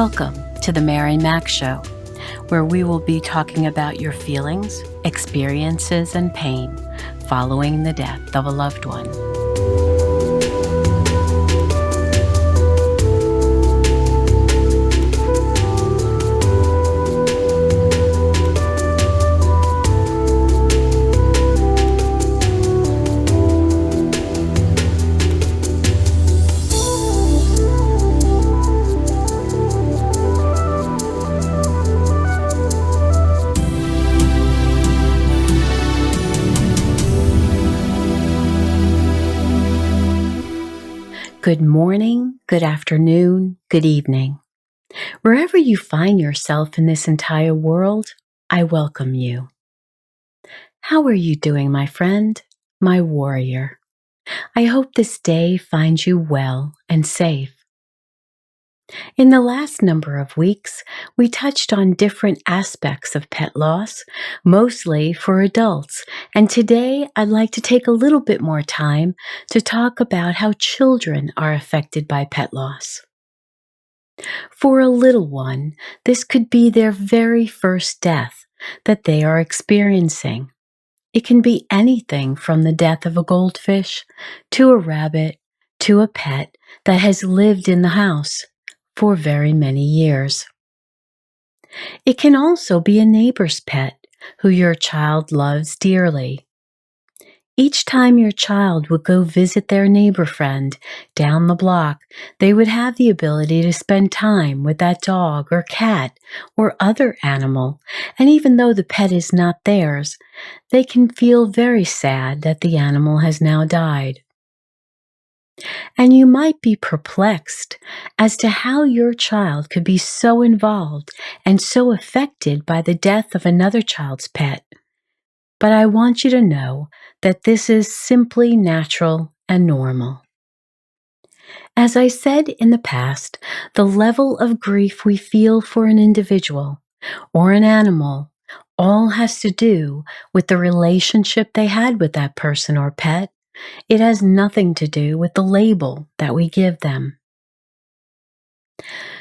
Welcome to the Mary Mac Show, where we will be talking about your feelings, experiences, and pain following the death of a loved one. Good morning, good afternoon, good evening. Wherever you find yourself in this entire world, I welcome you. How are you doing, my friend, my warrior? I hope this day finds you well and safe. In the last number of weeks, we touched on different aspects of pet loss, mostly for adults, and today I'd like to take a little bit more time to talk about how children are affected by pet loss. For a little one, this could be their very first death that they are experiencing. It can be anything from the death of a goldfish, to a rabbit, to a pet that has lived in the house for very many years. It can also be a neighbor's pet who your child loves dearly. Each time your child would go visit their neighbor friend down the block, they would have the ability to spend time with that dog or cat or other animal, and even though the pet is not theirs, they can feel very sad that the animal has now died. And you might be perplexed as to how your child could be so involved and so affected by the death of another child's pet. But I want you to know that this is simply natural and normal. As I said in the past, the level of grief we feel for an individual or an animal all has to do with the relationship they had with that person or pet. It has nothing to do with the label that we give them.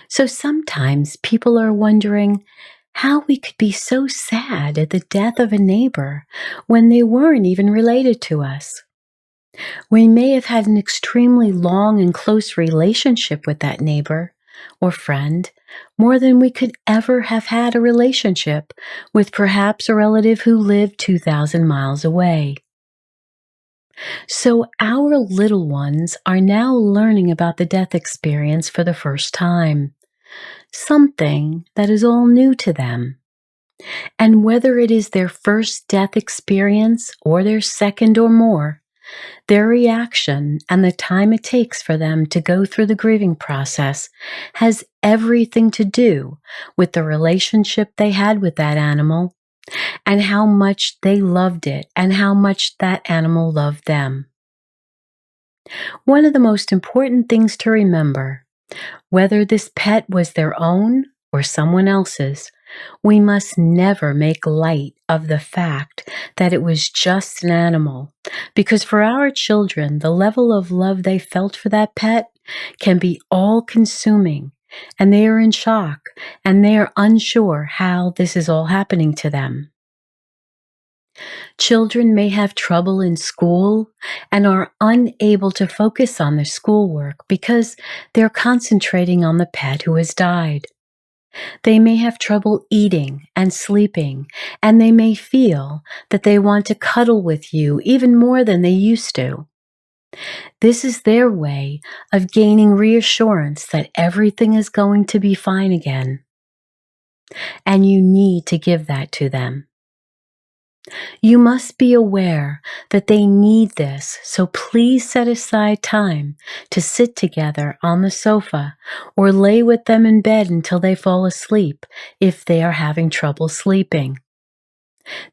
So sometimes people are wondering how we could be so sad at the death of a neighbor when they weren't even related to us. We may have had an extremely long and close relationship with that neighbor or friend, more than we could ever have had a relationship with perhaps a relative who lived 2,000 miles away. So our little ones are now learning about the death experience for the first time, something that is all new to them. And whether it is their first death experience or their second or more, their reaction and the time it takes for them to go through the grieving process has everything to do with the relationship they had with that animal and how much they loved it and how much that animal loved them. One of the most important things to remember, whether this pet was their own or someone else's, we must never make light of the fact that it was just an animal, because for our children, the level of love they felt for that pet can be all-consuming, and they are in shock, and they are unsure how this is all happening to them. Children may have trouble in school and are unable to focus on their schoolwork because they're concentrating on the pet who has died. They may have trouble eating and sleeping, and they may feel that they want to cuddle with you even more than they used to. This is their way of gaining reassurance that everything is going to be fine again. And you need to give that to them. You must be aware that they need this, so please set aside time to sit together on the sofa or lay with them in bed until they fall asleep if they are having trouble sleeping.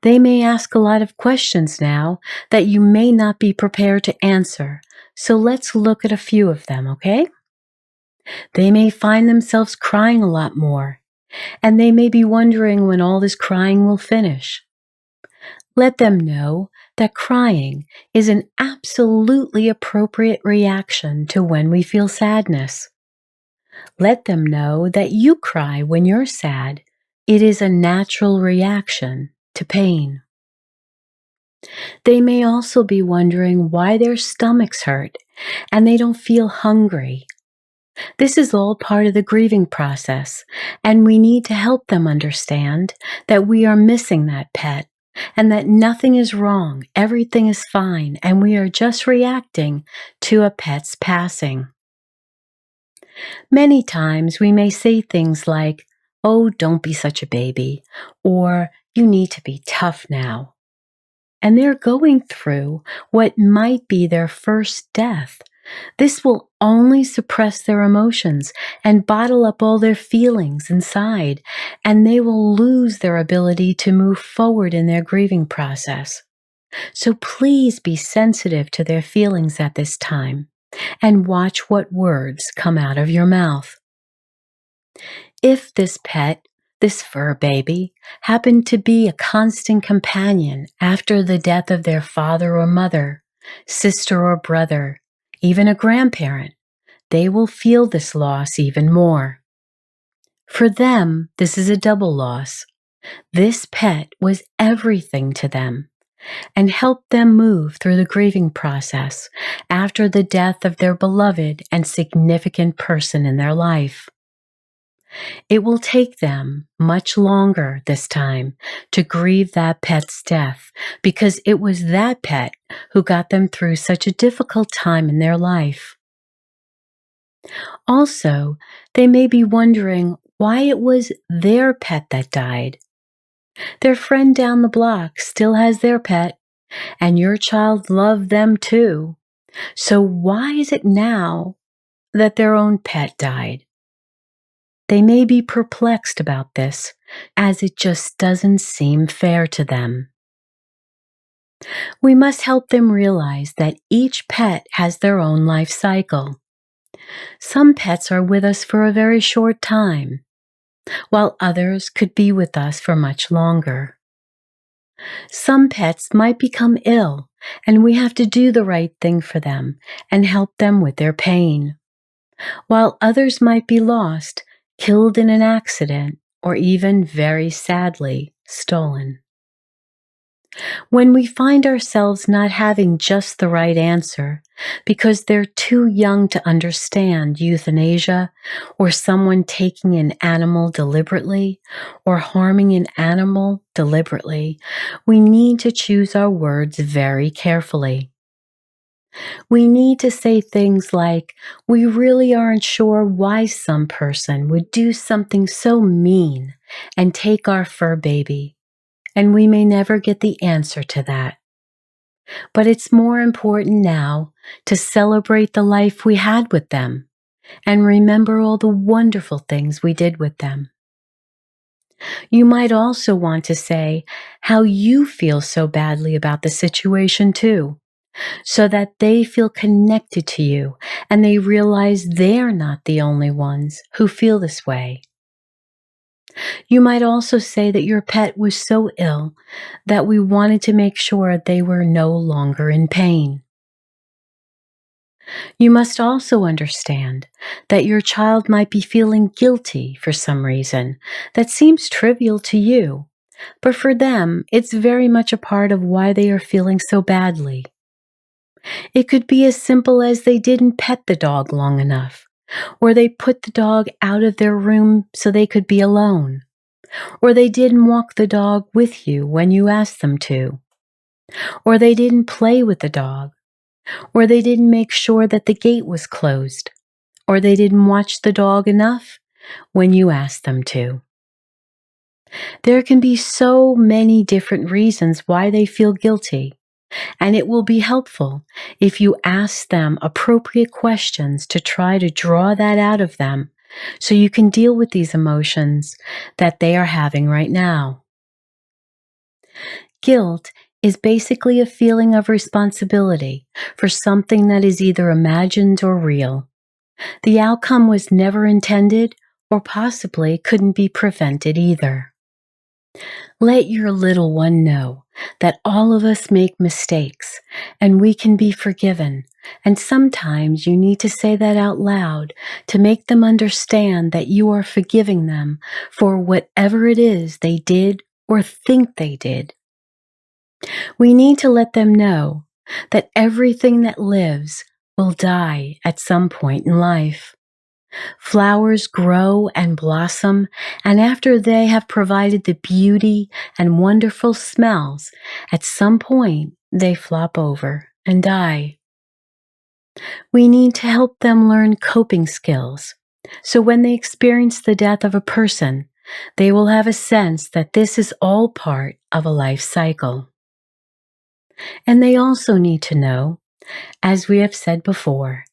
They may ask a lot of questions now that you may not be prepared to answer, so let's look at a few of them, okay? They may find themselves crying a lot more, and they may be wondering when all this crying will finish. Let them know that crying is an absolutely appropriate reaction to when we feel sadness. Let them know that you cry when you're sad. It is a natural reaction to pain. They may also be wondering why their stomachs hurt and they don't feel hungry. This is all part of the grieving process, and we need to help them understand that we are missing that pet and that nothing is wrong, everything is fine, and we are just reacting to a pet's passing. Many times we may say things like, "Oh, don't be such a baby," or "You need to be tough now." And they're going through what might be their first death. This will only suppress their emotions and bottle up all their feelings inside, and they will lose their ability to move forward in their grieving process. So please be sensitive to their feelings at this time and watch what words come out of your mouth. If this pet, this fur baby, happened to be a constant companion after the death of their father or mother, sister or brother, even a grandparent, they will feel this loss even more. For them, this is a double loss. This pet was everything to them and helped them move through the grieving process after the death of their beloved and significant person in their life. It will take them much longer this time to grieve that pet's death because it was that pet who got them through such a difficult time in their life. Also, they may be wondering why it was their pet that died. Their friend down the block still has their pet, and your child loved them too. So why is it now that their own pet died? They may be perplexed about this, as it just doesn't seem fair to them. We must help them realize that each pet has their own life cycle. Some pets are with us for a very short time, while others could be with us for much longer. Some pets might become ill, and we have to do the right thing for them and help them with their pain, while others might be lost, killed in an accident, or even very sadly stolen. When we find ourselves not having just the right answer because they're too young to understand euthanasia, or someone taking an animal deliberately, or harming an animal deliberately, we need to choose our words very carefully. We need to say things like, "We really aren't sure why some person would do something so mean and take our fur baby, and we may never get the answer to that. But it's more important now to celebrate the life we had with them and remember all the wonderful things we did with them." You might also want to say how you feel so badly about the situation too, so that they feel connected to you and they realize they're not the only ones who feel this way. You might also say that your pet was so ill that we wanted to make sure they were no longer in pain. You must also understand that your child might be feeling guilty for some reason that seems trivial to you, but for them, it's very much a part of why they are feeling so badly. It could be as simple as they didn't pet the dog long enough, or they put the dog out of their room so they could be alone, or they didn't walk the dog with you when you asked them to, or they didn't play with the dog, or they didn't make sure that the gate was closed, or they didn't watch the dog enough when you asked them to. There can be so many different reasons why they feel guilty, and it will be helpful if you ask them appropriate questions to try to draw that out of them so you can deal with these emotions that they are having right now. Guilt is basically a feeling of responsibility for something that is either imagined or real. The outcome was never intended or possibly couldn't be prevented either. Let your little one know that all of us make mistakes and we can be forgiven And sometimes you need to say that out loud to make them understand that you are forgiving them for whatever it is they did or think they did. We need to let them know that everything that lives will die at some point in life. Flowers grow and blossom, and after they have provided the beauty and wonderful smells, at some point they flop over and die. We need to help them learn coping skills, so when they experience the death of a person, they will have a sense that this is all part of a life cycle. And they also need to know, as we have said before,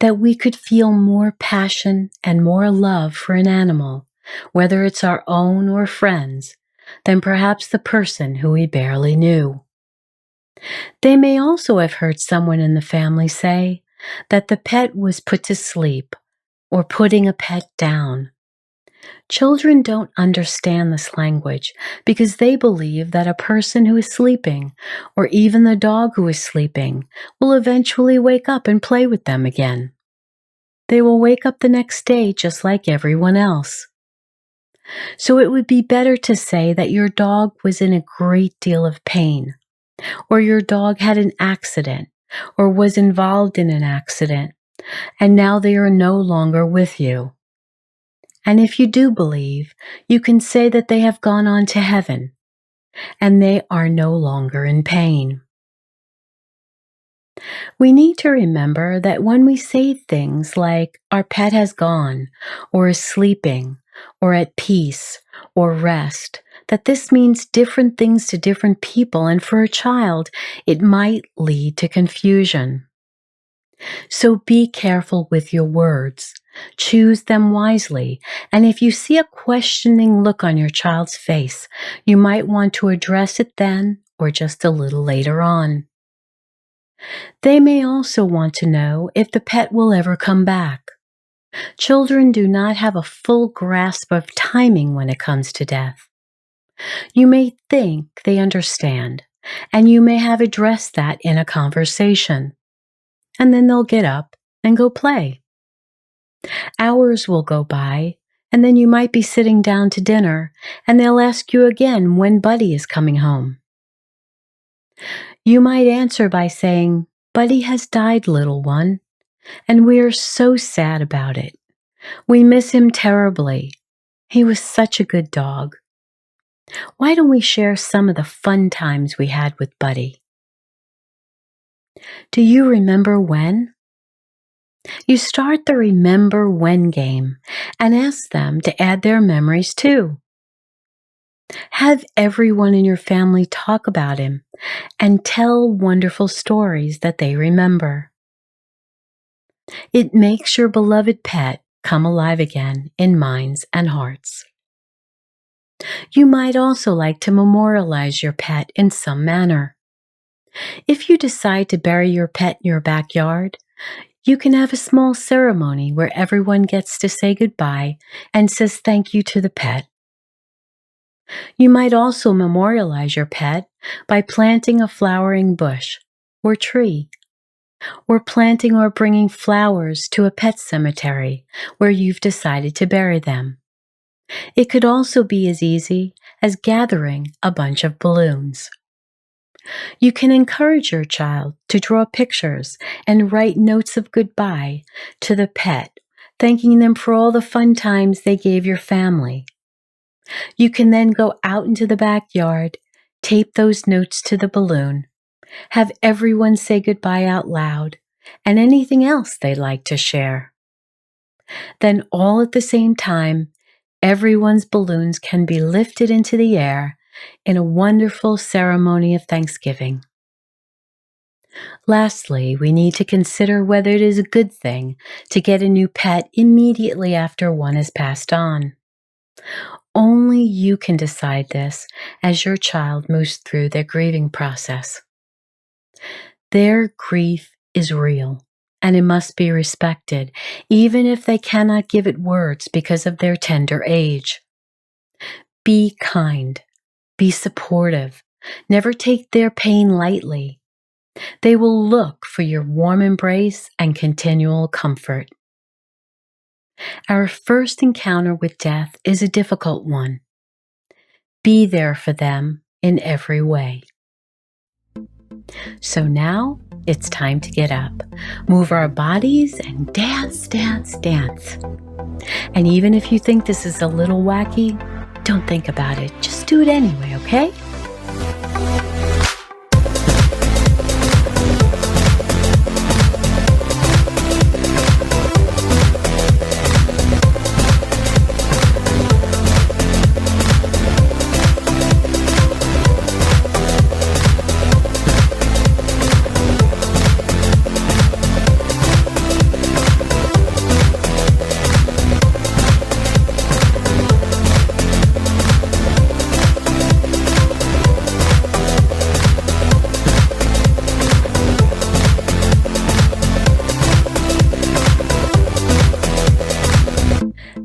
that we could feel more passion and more love for an animal, whether it's our own or friends, than perhaps the person who we barely knew. They may also have heard someone in the family say that the pet was put to sleep or putting a pet down. Children don't understand this language because they believe that a person who is sleeping, or even the dog who is sleeping, will eventually wake up and play with them again. They will wake up the next day just like everyone else. So it would be better to say that your dog was in a great deal of pain, or your dog had an accident, or was involved in an accident, and now they are no longer with you. And if you do believe, you can say that they have gone on to heaven, and they are no longer in pain. We need to remember that when we say things like our pet has gone, or is sleeping, or at peace, or rest, that this means different things to different people, and for a child, it might lead to confusion. So be careful with your words. Choose them wisely, and if you see a questioning look on your child's face, you might want to address it then or just a little later on. They may also want to know if the pet will ever come back. Children do not have a full grasp of timing when it comes to death. You may think they understand, and you may have addressed that in a conversation, and then they'll get up and go play. Hours will go by, and then you might be sitting down to dinner, and they'll ask you again when Buddy is coming home. You might answer by saying, "Buddy has died, little one, and we are so sad about it. We miss him terribly. He was such a good dog. Why don't we share some of the fun times we had with Buddy?" Do you remember when? You start the Remember When game and ask them to add their memories too. Have everyone in your family talk about him and tell wonderful stories that they remember. It makes your beloved pet come alive again in minds and hearts. You might also like to memorialize your pet in some manner. If you decide to bury your pet in your backyard, you can have a small ceremony where everyone gets to say goodbye and says thank you to the pet. You might also memorialize your pet by planting a flowering bush or tree, or planting or bringing flowers to a pet cemetery where you've decided to bury them. It could also be as easy as gathering a bunch of balloons. You can encourage your child to draw pictures and write notes of goodbye to the pet, thanking them for all the fun times they gave your family. You can then go out into the backyard, tape those notes to the balloon, have everyone say goodbye out loud, and anything else they'd like to share. Then all at the same time, everyone's balloons can be lifted into the air in a wonderful ceremony of thanksgiving. Lastly, we need to consider whether it is a good thing to get a new pet immediately after one has passed on. Only you can decide this as your child moves through their grieving process. Their grief is real, and it must be respected, even if they cannot give it words because of their tender age. Be kind. Be supportive. Never take their pain lightly. They will look for your warm embrace and continual comfort. Our first encounter with death is a difficult one. Be there for them in every way. So now it's time to get up, move our bodies, and dance, dance, dance. And even if you think this is a little wacky, don't think about it. Just do it anyway, okay?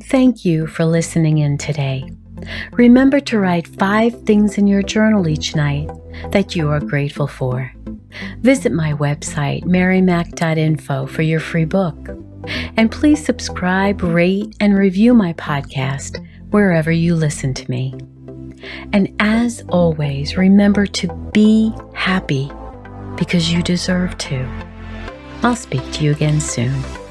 Thank you for listening in today. Remember to write 5 things in your journal each night that you are grateful for. Visit my website, marymac.info, for your free book. And please subscribe, rate, and review my podcast wherever you listen to me. And as always, remember to be happy because you deserve to. I'll speak to you again soon.